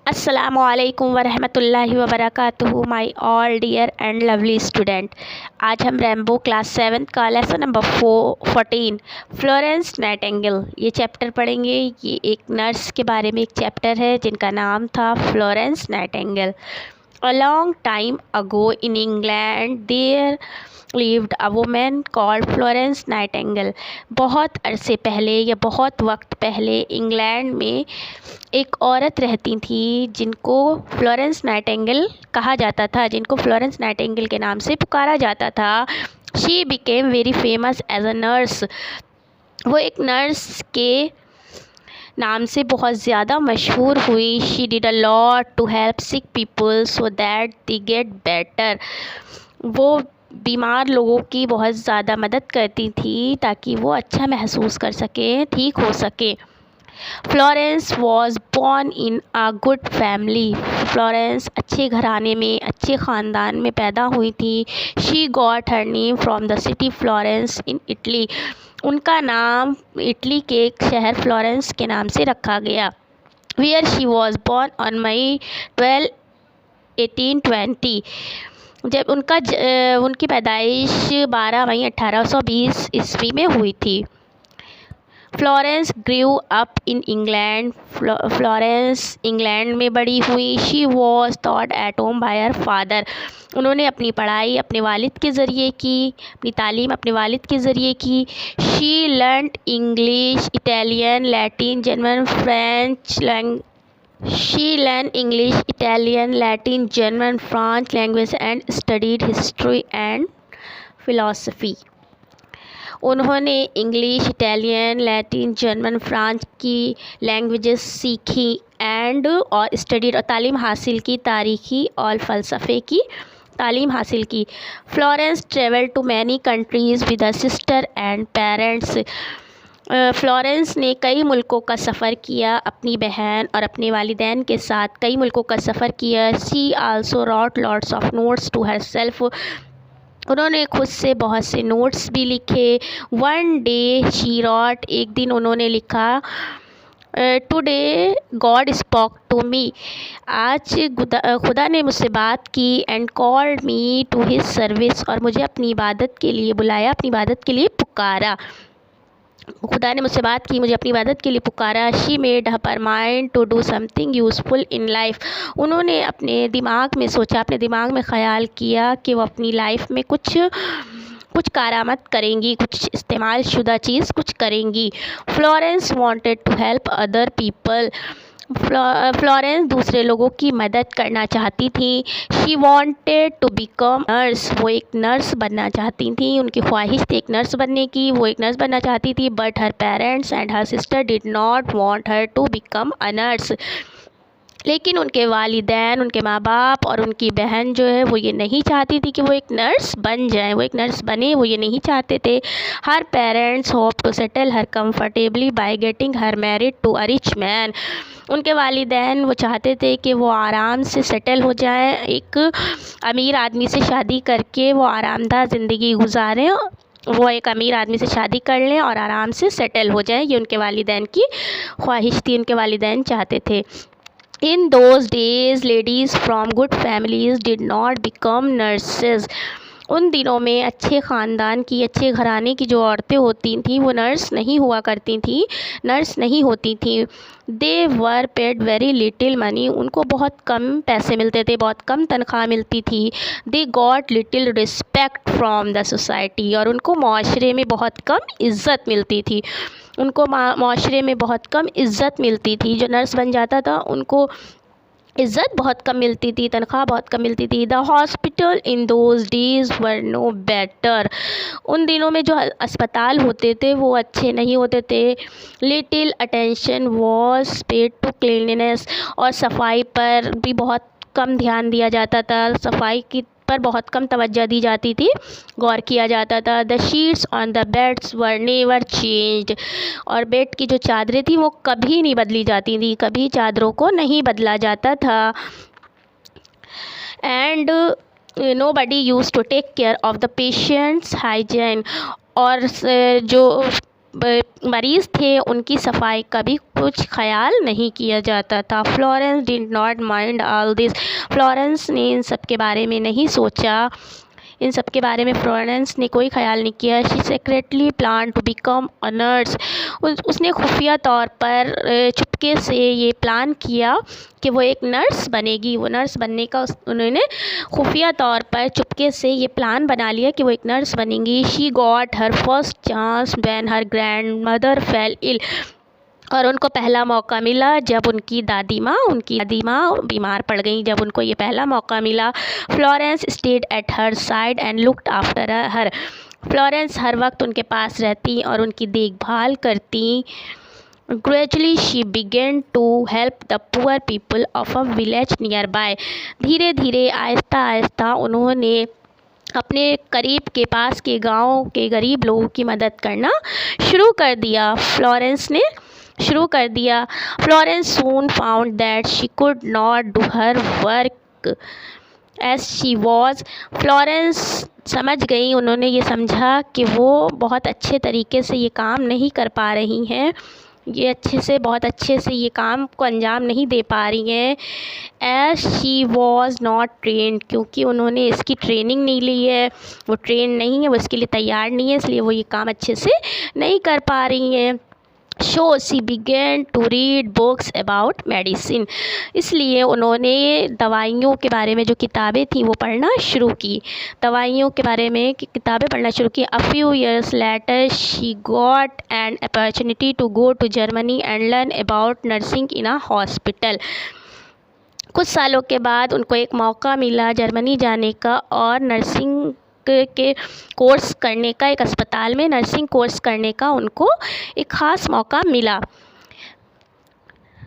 अस्सलामुअलैकुम वरहमतुल्लाहि वबरकातुहू my all dear and lovely student. आज हम रैम्बो क्लास 7 का लेसन नंबर 14 फ्लोरेंस नाइटिंगेल ये चैप्टर पढ़ेंगे। ये एक नर्स के बारे में एक चैप्टर है जिनका नाम था Florence Nightingale. A long time ago in England there lived a woman called Florence Nightingale। बहुत अरसे पहले या बहुत वक्त पहले इंग्लैंड में एक औरत रहती थी जिनको फ्लोरेंस नाइटिंगेल कहा जाता था, जिनको फ्लोरेंस नाइटिंगेल के नाम से पुकारा जाता था। She became very famous as a nurse. वो एक नर्स के नाम से बहुत ज़्यादा मशहूर हुई। She did a lot to help sick people so that they get better. वो बीमार लोगों की बहुत ज़्यादा मदद करती थी ताकि वो अच्छा महसूस कर सकें, ठीक हो सके। Florence was born in a good family. Florence अच्छे घराने में, अच्छे ख़ानदान में पैदा हुई थी। She got her name from the city Florence in Italy. उनका नाम इटली के एक शहर फ्लोरेंस के नाम से रखा गया। Where she was born on May 12 1820। जब उनकी पैदाइश 12 मई 1820 ईस्वी में हुई थी। Florence grew up in England. Florence England में बड़ी हुई। She was taught at home bye her father. उन्होंने अपनी पढ़ाई अपने वालिद के ज़रिए की, अपनी तालीम अपने वालिद के ज़रिए की। She learned English, Italian, Latin, German, French She learned English, Italian, Latin, German, French language and studied history and philosophy। उन्होंने English, Italian, Latin, German, France की लैंग्वेजेस सीखी और स्टडीड और तालीम हासिल की, तारीख़ी और फ़लसफ़े की तालीम हासिल की। Florence travel to many countries with her sister and parents. Florence ने कई मुल्कों का सफ़र किया अपनी बहन और अपने वालिदैन के साथ, कई मुल्कों का सफ़र किया। She also wrote lots of notes to herself. उन्होंने खुद से बहुत से नोट्स भी लिखे। वन डे शी रॉट, एक दिन उन्होंने लिखा, today God spoke to me. आज खुदा ने मुझसे बात की। And called me to his service, और मुझे अपनी इबादत के लिए बुलाया, अपनी इबादत के लिए पुकारा। खुदा ने मुझसे बात की, मुझे अपनी इबादत के लिए पुकारा। She made her mind to do something useful in life. उन्होंने अपने दिमाग में सोचा, अपने दिमाग में ख़याल किया कि वो अपनी लाइफ में कुछ कारामद करेंगी, कुछ इस्तेमाल शुदा चीज़ कुछ करेंगी। Florence wanted to help other people. Florence दूसरे लोगों की मदद करना चाहती थी। She wanted to become nurse. वो एक नर्स बनना चाहती थी, उनकी ख्वाहिश थी एक नर्स बनने की, वो एक नर्स बनना चाहती थी। But her parents and her sister did not want her to become a nurse. लेकिन उनके वालिदैन, उनके माँ बाप और उनकी बहन जो है वो ये नहीं चाहती थी कि वो एक नर्स बन जाए, वो एक नर्स बने, वो ये नहीं चाहते थे। Her parents hope to settle her comfortably by getting her married to a rich man. उनके वालिदैन वो चाहते थे कि वो आराम से सेटल हो जाए, एक अमीर आदमी से शादी करके वो आरामदाह ज़िंदगी गुजारें, वो एक अमीर आदमी से शादी कर लें और आराम से सेटल हो जाएं। ये उनके वालिदैन की ख्वाहिश थी, उनके वालिदैन चाहते थे। In those days, ladies from good families did not become nurses। उन दिनों में अच्छे ख़ानदान की, अच्छे घराने की जो औरतें होती थीं वो नर्स नहीं हुआ करती थीं, नर्स नहीं होती थीं। They were paid very little money. उनको बहुत कम पैसे मिलते थे, बहुत कम तनख्वाह मिलती थी। They got little respect from the society. और उनको माशरे में बहुत कम इज़्ज़त मिलती थी, उनको माशरे में बहुत कम इज़्ज़त मिलती थी। जो नर्स बन जाता था उनको इज़्ज़त बहुत कम मिलती थी, तनख्वाह बहुत कम मिलती थी। The hospital in those days were no better. उन दिनों में जो अस्पताल होते थे वो अच्छे नहीं होते थे। Little attention was paid to cleanliness. और सफाई पर भी बहुत कम ध्यान दिया जाता था, सफाई की पर बहुत कम तवज्जो दी जाती थी, गौर किया जाता था। The sheets on the beds were never changed. और बेड की जो चादरें थी वो कभी नहीं बदली जाती थी, कभी चादरों को नहीं बदला जाता था। And nobody used to take care of the patient's hygiene। और जो मरीज़ थे उनकी सफाई का भी कुछ ख्याल नहीं किया जाता था। Florence did not mind all this. Florence ने इन सब के बारे में नहीं सोचा, इन सब के बारे में फ्लोरेंस ने कोई ख्याल नहीं किया। She secretly plan to become a nurse. उसने खुफिया तौर पर चुपके से ये प्लान किया कि वो एक नर्स बनेगी। वो नर्स बनने का उन्होंने खुफिया तौर पर चुपके से ये प्लान बना लिया कि वो एक नर्स बनेंगी। She got her first chance when her grandmother fell ill. और उनको पहला मौका मिला जब उनकी दादी माँ बीमार पड़ गई। जब उनको ये पहला मौका मिला, Florence stayed at her side and looked after her. Florence हर वक्त उनके पास रहती और उनकी देखभाल करती। Gradually she began to help the poor people of a village nearby. धीरे धीरे आहिस्ता आहिस्ता उन्होंने अपने करीब के पास के गाँव के गरीब लोगों की मदद करना शुरू कर दिया। Florence soon found that she could not do her work as she was. Florence समझ गई, उन्होंने ये समझा कि वो बहुत अच्छे तरीके से ये काम नहीं कर पा रही हैं, बहुत अच्छे से ये काम को अंजाम नहीं दे पा रही हैं। As she was not trained, क्योंकि उन्होंने इसकी ट्रेनिंग नहीं ली है, वो ट्रेन नहीं है, वो इसके लिए तैयार नहीं है, इसलिए वो ये काम अच्छे से नहीं कर पा रही हैं। So she began to read books about medicine. इसलिए उन्होंने दवाइयों के बारे में जो किताबें थी वो पढ़ना शुरू की। दवाइयों के बारे में किताबें पढ़ना शुरू की। A few years later she got an opportunity to go to Germany and learn about nursing in a hospital. कुछ सालों के बाद उनको एक मौका मिला जर्मनी जाने का और नर्सिंग के कोर्स करने का, एक अस्पताल में नर्सिंग कोर्स करने का उनको एक ख़ास मौका मिला।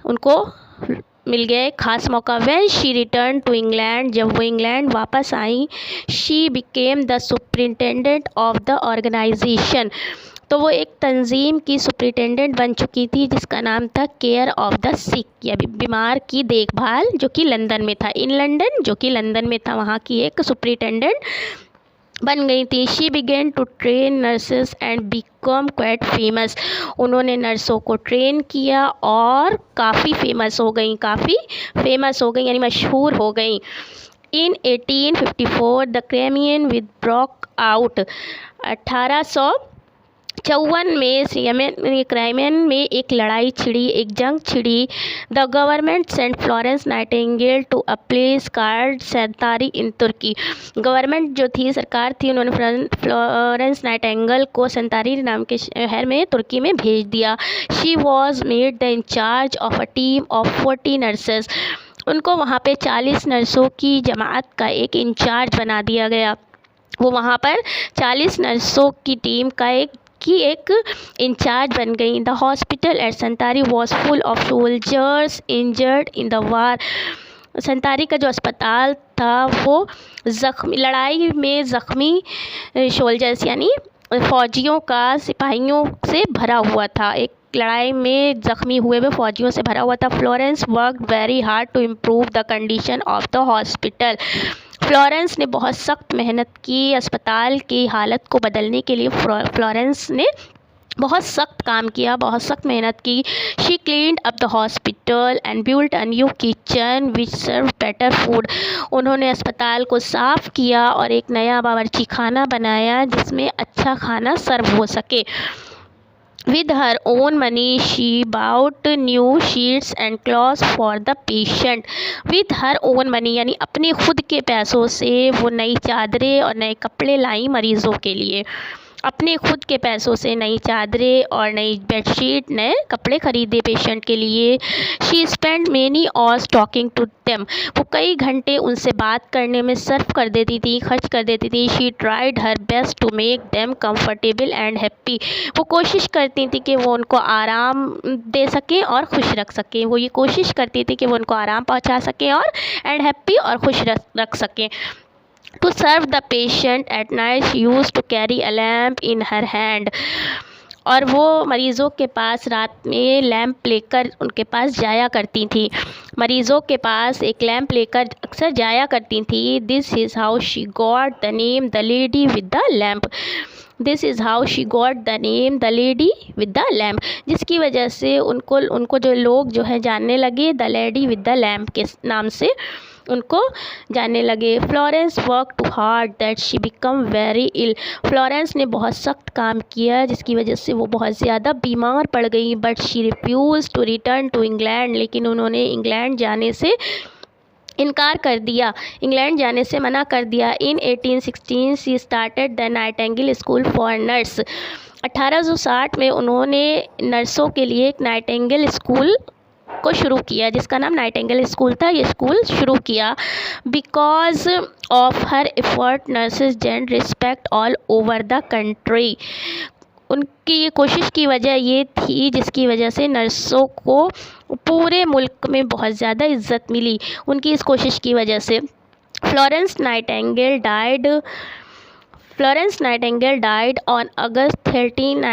उनको मिल गया एक ख़ास मौका। When she return to England, जब वो इंग्लैंड वापस आई, she became the superintendent of the organisation. तो वो एक तंजीम की सुपरिटेंडेंट बन चुकी थी जिसका नाम था केयर ऑफ द सिक, या बीमार की देखभाल, जो कि लंदन में था। इन लंदन, जो कि लंदन में था, वहाँ की एक सुपरिटेंडेंट बन गई थी। She began to train nurses and become quite famous. उन्होंने नर्सों को ट्रेन किया और काफ़ी फेमस हो गई, यानी मशहूर हो गई। इन 1854 the Crimean with broke out. 1854 में क्राइमियन में एक लड़ाई छिड़ी, एक जंग छिड़ी। The government sent Florence Nightingale to a place called Scutari in Turkey. Government जो थी, सरकार थी, उन्होंने फ्लोरेंस नाइटिंगेल को सेंतारी नाम के शहर में, तुर्की में भेज दिया। She was made the incharge of a team of 40 nurses. उनको वहाँ पे 40 नर्सों की जमात का एक इंचार्ज बना दिया गया। वो वहाँ पर 40 नर्सों की टीम का एक इंचार्ज बन गई। The hospital at Scutari was full of soldiers injured in the war. Scutari का जो अस्पताल था वो लड़ाई में ज़ख्मी सोल्जर्स यानी फ़ौजियों का, सिपाहियों से भरा हुआ था। एक लड़ाई में ज़ख्मी हुए फ़ौजियों से भरा हुआ था। Florence worked very hard to improve the condition of the hospital. Florence ने बहुत सख्त मेहनत की अस्पताल की हालत को बदलने के लिए। फ्लोरेंस ने बहुत सख्त काम किया, बहुत सख्त मेहनत की। She cleaned up the hospital and built a new kitchen which serve better food. उन्होंने अस्पताल को साफ़ किया और एक नया बावर्ची खाना बनाया जिसमें अच्छा खाना सर्व हो सके। With her own money, she bought new sheets and cloths for the patient. With her own money यानी अपने खुद के पैसों से वो नई चादरें और नए कपड़े लाई मरीज़ों के लिए। अपने खुद के पैसों से नई चादरें और नई बेडशीट, नए कपड़े ख़रीदे पेशेंट के लिए। She spend many hours talking to them. वो कई घंटे उनसे बात करने में खर्च कर देती थी। She tried her best to make them comfortable and happy. वो कोशिश करती थी कि वो उनको आराम दे सकें और खुश रख सकें। वो ये कोशिश करती थी कि वो उनको आराम पहुंचा सकें और हैप्पी और खुश रख सकें। To serve the patient at night, she used to carry a lamp in her hand. और वो मरीज़ों के पास रात में लैंप लेकर उनके पास जाया करती थी। मरीज़ों के पास एक लैंप लेकर अक्सर जाया करती थी। This is how she got the name the lady with the lamp. This is how she got the name the lady with the lamp, जिसकी वजह से उनको जो लोग जो है जानने लगे the lady with the lamp के नाम से उनको जानने लगे। Florence work too hard that she become very ill, Florence ने बहुत सख्त काम किया जिसकी वजह से वो बहुत ज़्यादा बीमार पड़ गई। But she refuse to return to England, लेकिन उन्होंने इंग्लैंड जाने से इनकार कर दिया, इंग्लैंड जाने से मना कर दिया। In 1816 she started the Nightingale school for nurse, 1860 में उन्होंने नर्सों के लिए एक नाइटिंगेल स्कूल को शुरू किया जिसका नाम नाइटिंगेल स्कूल था। ये स्कूल शुरू किया because of her effort nurses gain respect all over the country, उनकी ये कोशिश की वजह ये थी जिसकी वजह से नर्सों को पूरे मुल्क में बहुत ज़्यादा इज़्ज़त मिली उनकी इस कोशिश की वजह से। Florence Nightingale died on August 13,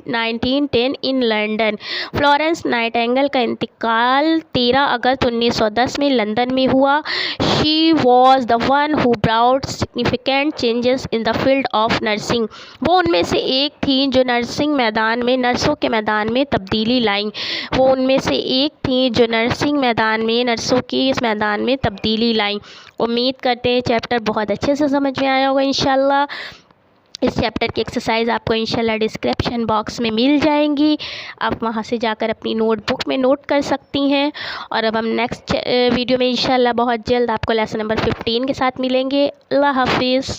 1910 in London. Florence Nightingale का इंतकाल 13 अगस्त 1910 में लंदन में हुआ। She was the one who brought significant changes in the field of nursing, वो उनमें से एक थी जो नर्सों के मैदान में तब्दीली लाई। नर्सों के इस मैदान में तब्दीली लाई। उम्मीद करते हैं चैप्टर बहुत अच्छे से समझ में आया होगा इंशाल्लाह। इस चैप्टर की एक्सरसाइज आपको इंशाल्लाह डिस्क्रिप्शन बॉक्स में मिल जाएंगी, आप वहां से जाकर अपनी नोटबुक में नोट कर सकती हैं। और अब हम नेक्स्ट वीडियो में इंशाल्लाह बहुत जल्द आपको लेसन नंबर 15 के साथ मिलेंगे। अल्लाह हाफिज़।